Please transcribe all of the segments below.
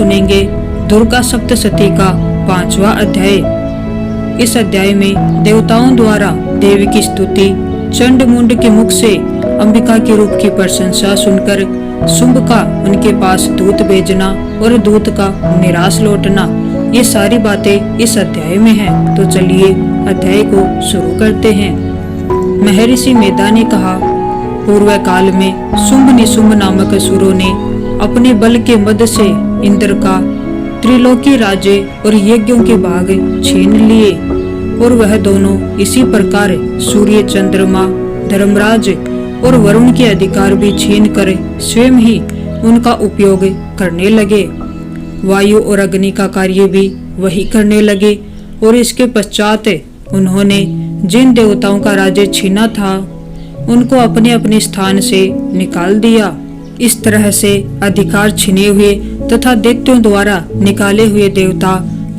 सुनेंगे दुर्गा सप्तशती का 5वां अध्याय। इस अध्याय में देवताओं द्वारा देवी की स्तुति, चंड मुंड के मुख से अंबिका के रूप की प्रशंसा सुनकर शुंभ का उनके पास दूत भेजना और दूत का निराश लौटना, ये सारी बातें इस अध्याय में हैं। तो चलिए अध्याय को शुरू करते हैं। महर्षि मेधा ने कहा, पूर्व काल में शुंभ निशुंभ नामक असुरों ने अपने बल के मद से इंद्र का त्रिलोकी राज्य और यज्ञों के भाग छीन लिए, और वह दोनों इसी प्रकार सूर्य, चंद्रमा, धर्मराज और वरुण के अधिकार भी छीन कर स्वयं ही उनका उपयोग करने लगे। वायु और अग्नि का कार्य भी वही करने लगे, और इसके पश्चात उन्होंने जिन देवताओं का राज्य छीना था उनको अपने अपने स्थान से निकाल दिया। इस तरह से अधिकार छीने हुए तथा दैत्यों द्वारा निकाले हुए देवता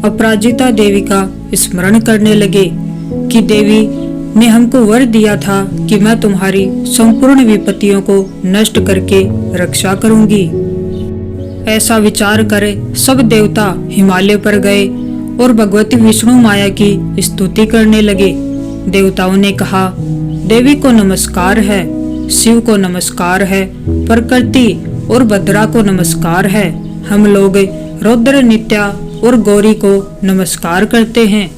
अपराजिता देवी का स्मरण करने लगे कि देवी ने हमको वर दिया था कि मैं तुम्हारी संपूर्ण विपत्तियों को नष्ट करके रक्षा करूंगी। ऐसा विचार कर सब देवता हिमालय पर गए और भगवती विष्णु माया की स्तुति करने लगे। देवताओं ने कहा, देवी को नमस्कार है, शिव को नमस्कार है, प्रकृति और भद्रा को नमस्कार है। हम लोग रुद्र, नित्या और गौरी को नमस्कार करते हैं।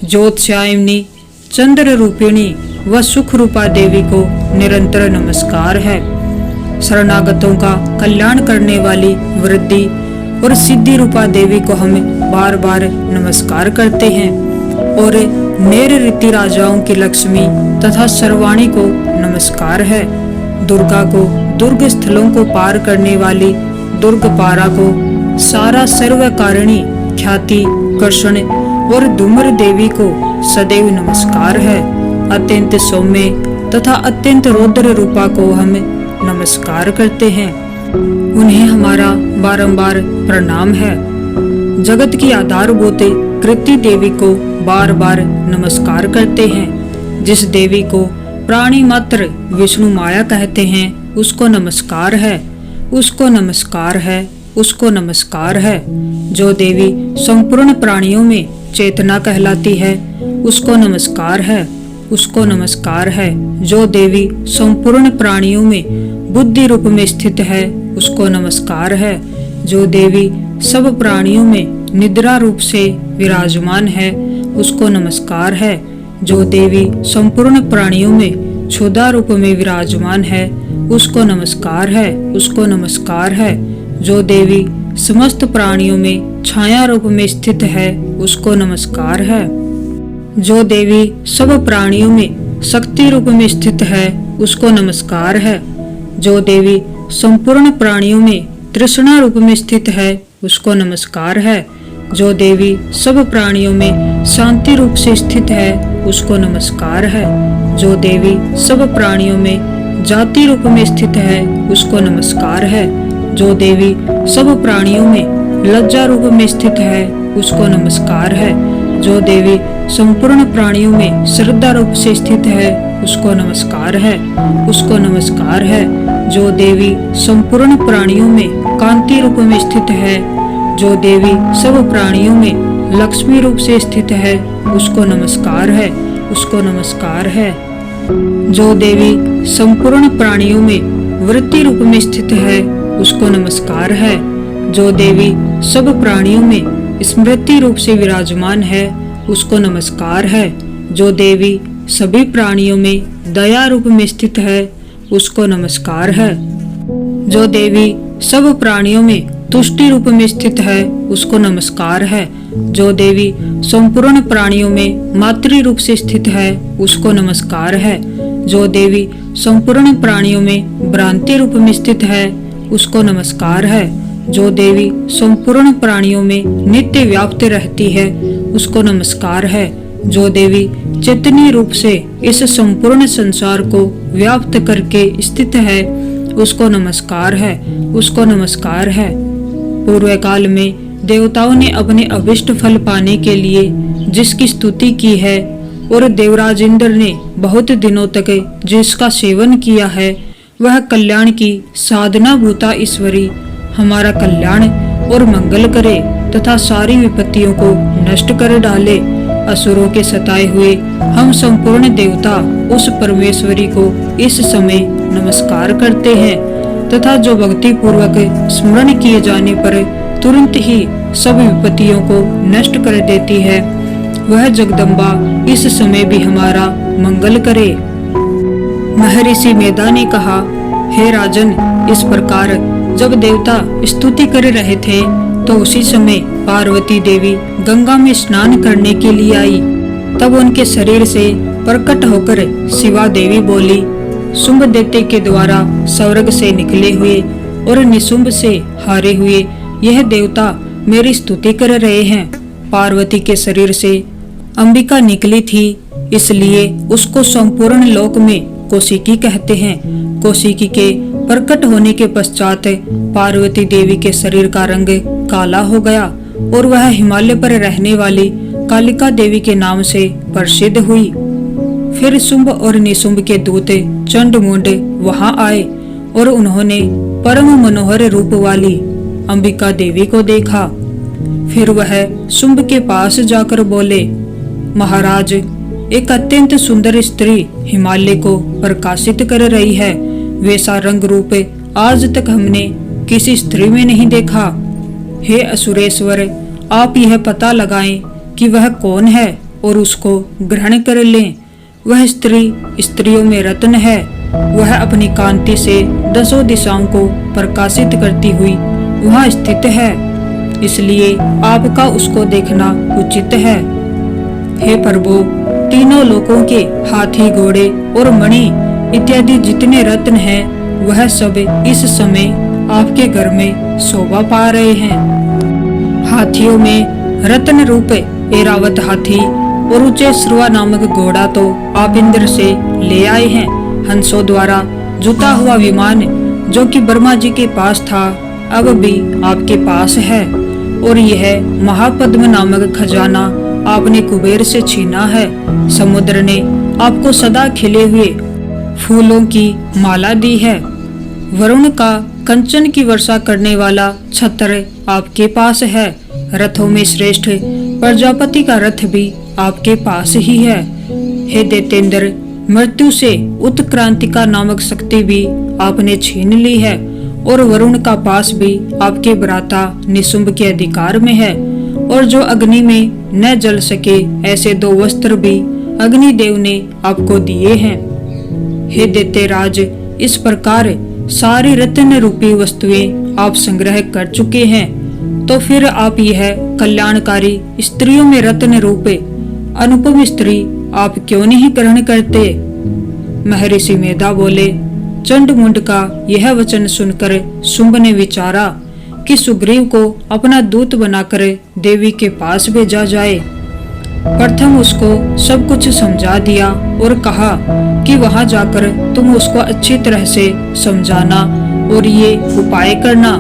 ज्योतिषायिनी, चंद्र रूपिणी व सुख रूपा देवी को निरंतर नमस्कार है। शरणागतों का कल्याण करने वाली वृद्धि और सिद्धि रूपा देवी को हम बार बार नमस्कार करते हैं। और नेर रीति राजाओं की लक्ष्मी तथा सर्वाणी को नमस्कार है। दुर्गा को दुर्ग स्थलों को पार करने वाली दुर्गपारा को, सारा सर्वकारिणी ख्याति कर्षण और धूम्र देवी को सदैव नमस्कार है। अत्यंत सौम्य तथा अत्यंत रौद्र रूपा को हम नमस्कार करते हैं। उन्हें हमारा बारंबार प्रणाम है। जगत की आधारभूत कृति देवी को बार बार नमस्कार करते हैं। जिस देवी को प्राणी मात्र विष्णु माया कहते हैं उसको नमस्कार है, उसको नमस्कार है, उसको नमस्कार है। जो देवी संपूर्ण प्राणियों में चेतना कहलाती है उसको नमस्कार है, उसको नमस्कार है। जो देवी संपूर्ण प्राणियों में बुद्धि रूप में स्थित है उसको नमस्कार है। जो देवी सब प्राणियों में निद्रा रूप से विराजमान है उसको नमस्कार है। जो देवी संपूर्ण प्राणियों में क्षुधा रूप में विराजमान है उसको नमस्कार है, उसको नमस्कार है। जो देवी समस्त प्राणियों में छाया रूप में स्थित है उसको नमस्कार है। जो देवी सब प्राणियों में शक्ति रूप में स्थित है उसको नमस्कार है। जो देवी संपूर्ण प्राणियों में तृष्णा रूप में स्थित है उसको नमस्कार है। जो देवी सब प्राणियों में शांति रूप से स्थित है उसको नमस्कार है। जो देवी सब प्राणियों में जाति रूप में स्थित है उसको नमस्कार है। जो देवी सब प्राणियों में लज्जा रूप में स्थित है उसको नमस्कार है। जो देवी संपूर्ण प्राणियों में श्रद्धा रूप से स्थित है उसको नमस्कार है, उसको नमस्कार है। जो देवी संपूर्ण प्राणियों में कांति रूप में स्थित है, जो देवी सब प्राणियों में लक्ष्मी रूप से स्थित है उसको नमस्कार है, उसको नमस्कार है। जो देवी संपूर्ण प्राणियों में वृत्ति रूप में स्थित है उसको नमस्कार है। जो देवी सब प्राणियों में स्मृति रूप से विराजमान है उसको नमस्कार है। जो देवी सभी प्राणियों में दया रूप में स्थित है उसको नमस्कार है। जो देवी सब प्राणियों में तुष्टि रूप में स्थित है उसको नमस्कार है। जो देवी संपूर्ण प्राणियों में मातृ रूप से स्थित है उसको नमस्कार है। जो देवी संपूर्ण प्राणियों में भ्रांति रूप में स्थित है उसको नमस्कार है। जो देवी संपूर्ण प्राणियों में नित्य व्याप्त रहती है उसको नमस्कार है। जो देवी चेतनी रूप से इस संपूर्ण संसार को व्याप्त करके स्थित है उसको नमस्कार है, उसको नमस्कार है। पूर्व काल में देवताओं ने अपने अभिष्ट फल पाने के लिए जिसकी स्तुति की है और देवराज इंद्र ने बहुत दिनों तक जिसका सेवन किया है, वह कल्याण की साधना भूता ईश्वरी हमारा कल्याण और मंगल करे तथा सारी विपत्तियों को नष्ट कर डाले। असुरों के सताए हुए हम संपूर्ण देवता उस परमेश्वरी को इस समय नमस्कार करते हैं तथा जो भक्ति पूर्वक स्मरण किए जाने पर तुरंत ही सब विपत्तियों को नष्ट कर देती है, वह जगदम्बा इस समय भी हमारा मंगल करे। महर्षि मेधा ने कहा, हे राजन, इस प्रकार जब देवता स्तुति कर रहे थे तो उसी समय पार्वती देवी गंगा में स्नान करने के लिए आई। तब उनके शरीर से प्रकट होकर शिवा देवी बोली, शुंभ दैत्य के द्वारा स्वर्ग से निकले हुए और निशुंभ से हारे हुए यह देवता मेरी स्तुति कर रहे हैं। पार्वती के शरीर से अंबिका निकली थी, इसलिए उसको संपूर्ण लोक में कौशिकी कहते हैं। कौशिकी के प्रकट होने के पश्चात पार्वती देवी के शरीर का रंग काला हो गया और वह हिमालय पर रहने वाली कालिका देवी के नाम से प्रसिद्ध हुई। फिर शुंभ और निशुंभ के दूत चंडमुंड वहां आए और उन्होंने परम मनोहर रूप वाली अंबिका देवी को देखा। फिर वह शुंभ के पास जाकर बोले, महाराज, एक अत्यंत सुंदर स्त्री हिमालय को प्रकाशित कर रही है। वैसा रंग रूप आज तक हमने किसी स्त्री में नहीं देखा। हे असुरेश्वर, आप यह पता लगाएं कि वह कौन है और उसको ग्रहण कर लें। वह स्त्री स्त्रियों में रत्न है। वह अपनी कांति से 10 दिशाओं को प्रकाशित करती हुई वहाँ स्थित है, इसलिए आपका उसको देखना उचित है। हे प्रभु, तीनों लोकों के हाथी, घोड़े और मणि इत्यादि जितने रत्न हैं, वह सब इस समय आपके घर में शोभा पा रहे हैं। हाथियों में रत्न रूप ऐरावत हाथी और ऊंचे श्रवा नामक घोड़ा तो आप इंद्र से ले आए हैं। हंसों द्वारा जुता हुआ विमान जो कि ब्रह्मा जी के पास था, अब भी आपके पास है। और यह महापद्म नामक खजाना आपने कुबेर से छीना है। समुद्र ने आपको सदा खिले हुए फूलों की माला दी है। वरुण का कंचन की वर्षा करने वाला छत्र आपके पास है। रथों में श्रेष्ठ प्रजापति का रथ भी आपके पास ही है। हे दैत्येंद्र, मृत्यु से उत्क्रांतिका नामक शक्ति भी आपने छीन ली है और वरुण का पास भी आपके भ्राता निशुंभ के अधिकार में है। और जो अग्नि में न जल सके ऐसे 2 वस्त्र भी अग्निदेव ने आपको दिए हैं। हे दैत्यराज, इस प्रकार सारी रत्न रूपी वस्तुएं आप संग्रह कर चुके हैं, तो फिर आप यह कल्याणकारी स्त्रियों में रत्न रूपे अनुपम स्त्री आप क्यों नहीं ग्रहण करते? महर्षि मेधा बोले, चंडमुंड का यह वचन सुनकर शुंभ ने विचारा कि सुग्रीव को अपना दूत बनाकर देवी के पास भेजा जाए। प्रथम उसको सब कुछ समझा दिया और कहा कि वहां जाकर तुम उसको अच्छी तरह से समझाना और ये उपाय करना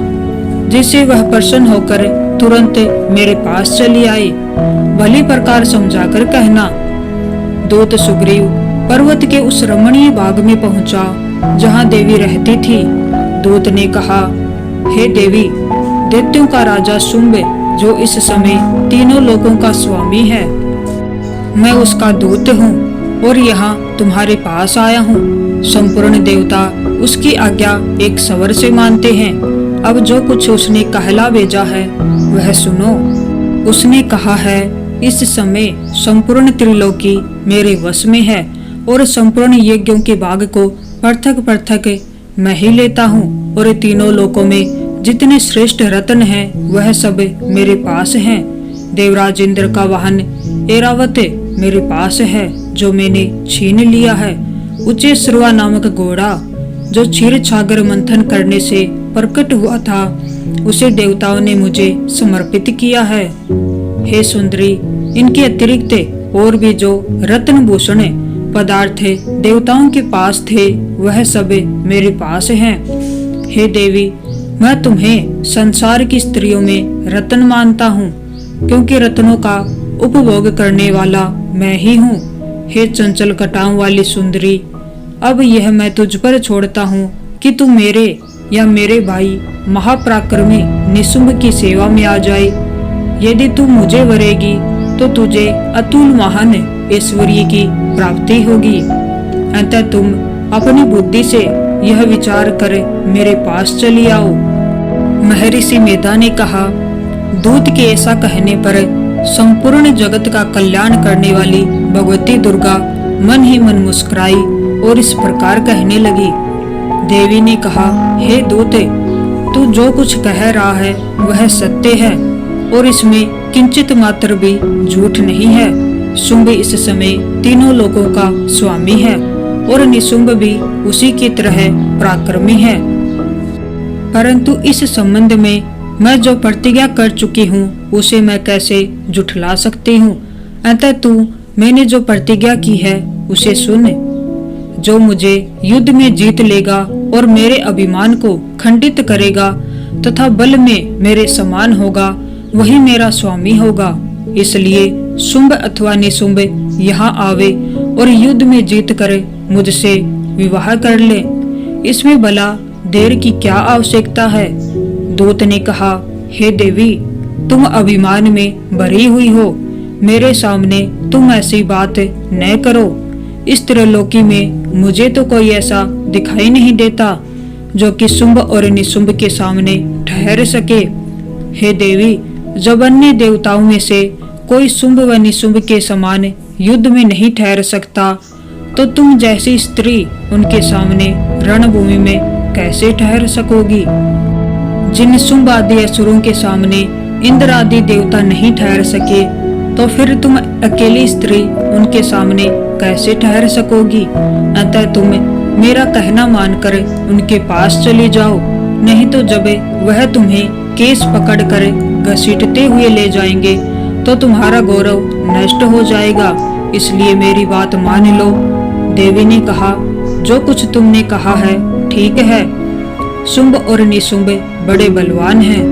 जिससे वह प्रसन्न होकर तुरंत मेरे पास चली आए। भली प्रकार समझाकर कहना। दूत सुग्रीव पर्वत के उस रमणीय बाग में पहुंचा जहां देवी रहती थी। दूत ने कहा, हे देवी, दैत्यों का राजा शुंभ जो इस समय तीनों लोकों का स्वामी है, मैं उसका दूत हूँ और यहाँ तुम्हारे पास आया हूँ। संपूर्ण देवता उसकी आज्ञा एक स्वर से मानते हैं। अब जो कुछ उसने कहला भेजा है वह सुनो। उसने कहा है, इस समय संपूर्ण त्रिलोकी मेरे वश में है और संपूर्ण यज्ञों के भाग को पृथक पृथक मैं ही लेता हूँ और तीनों लोकों में जितने श्रेष्ठ रत्न हैं वह सब मेरे पास हैं। देवराज इंद्र का वाहन ऐरावत मेरे पास है जो मैंने छीन लिया है। ऊंचे श्रवा नामक घोड़ा जो क्षीर छागर मंथन करने से प्रकट हुआ था उसे देवताओं ने मुझे समर्पित किया है। हे सुंदरी, इनके अतिरिक्त और भी जो रत्न भूषण पदार्थ देवताओं के पास थे वह सब मेरे पास हैं। हे देवी, मैं तुम्हें संसार की स्त्रियों में रत्न मानता हूँ क्योंकि रत्नों का उपभोग करने वाला मैं ही हूँ। हे चंचल कटाओं वाली सुंदरी, अब यह मैं तुझ पर छोड़ता हूँ कि तू मेरे या मेरे भाई महापराक्रमी निशुंभ की सेवा में आ जाए। यदि तू मुझे वरेगी तो तुझे अतुल महान ऐश्वर्य की प्राप्ति होगी। अतः तुम अपनी बुद्धि से यह विचार कर मेरे पास चली आओ। महर्षि मेधा ने कहा, दूत के ऐसा कहने पर संपूर्ण जगत का कल्याण करने वाली भगवती दुर्गा मन ही मन मुस्कुराई और इस प्रकार कहने लगी। देवी ने कहा, हे दूत, तू जो कुछ कह रहा है वह सत्य है और इसमें किंचित मात्र भी झूठ नहीं है। शुंभ इस समय तीनों लोगों का स्वामी है और निशुंभ भी उसी की तरह पराक्रमी है। परंतु इस संबंध में मैं जो प्रतिज्ञा कर चुकी हूँ उसे मैं कैसे झुठला सकती हूँ। अतः तू मैंने जो प्रतिज्ञा की है उसे सुन। जो मुझे युद्ध में जीत लेगा और मेरे अभिमान को खंडित करेगा तथा बल में मेरे समान होगा वही मेरा स्वामी होगा। इसलिए शुंभ अथवा निशुंभ यहाँ आवे और युद्ध में जीत कर मुझसे विवाह कर ले। इसमें भला देर की क्या आवश्यकता है। दूत ने कहा, हे देवी, तुम अभिमान में भरी हुई हो, मेरे सामने तुम ऐसी बात न करो। इस त्रिलोकी में मुझे तो कोई ऐसा दिखाई नहीं देता जो कि शुंभ और निशुंभ के सामने ठहर सके। हे देवी, जब अन्य देवताओं में से कोई शुंभ व निशुंभ के समान युद्ध में नहीं ठहर सकता तो तुम जैसी स्त्री उनके सामने रणभूमि में कैसे ठहर सकोगी। जिन शुंभ आदि असुरों के सामने इंद्र आदि देवता नहीं ठहर सके तो फिर तुम अकेली स्त्री उनके सामने कैसे ठहर सकोगी। अतः तुम मेरा कहना मानकर उनके पास चली जाओ, नहीं तो जब वह तुम्हें केस पकड़कर घसीटते हुए ले जाएंगे तो तुम्हारा गौरव नष्ट हो जाएगा। इसलिए मेरी बात मान लो। देवी ने कहा, जो कुछ तुमने कहा है ठीक है। शुंभ और निशुंभ बड़े बलवान हैं,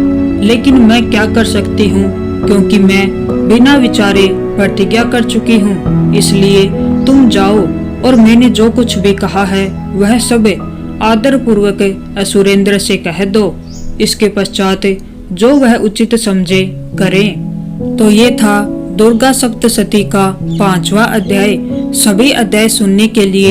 लेकिन मैं क्या कर सकती हूँ क्योंकि मैं बिना विचारे प्रतिज्ञा कर चुकी हूँ। इसलिए तुम जाओ और मैंने जो कुछ भी कहा है वह सब आदर पूर्वक असुरेंद्र से कह दो। इसके पश्चात जो वह उचित समझे करें। तो ये था दुर्गा सप्तशती का 5वां अध्याय। सभी अध्याय सुनने के लिए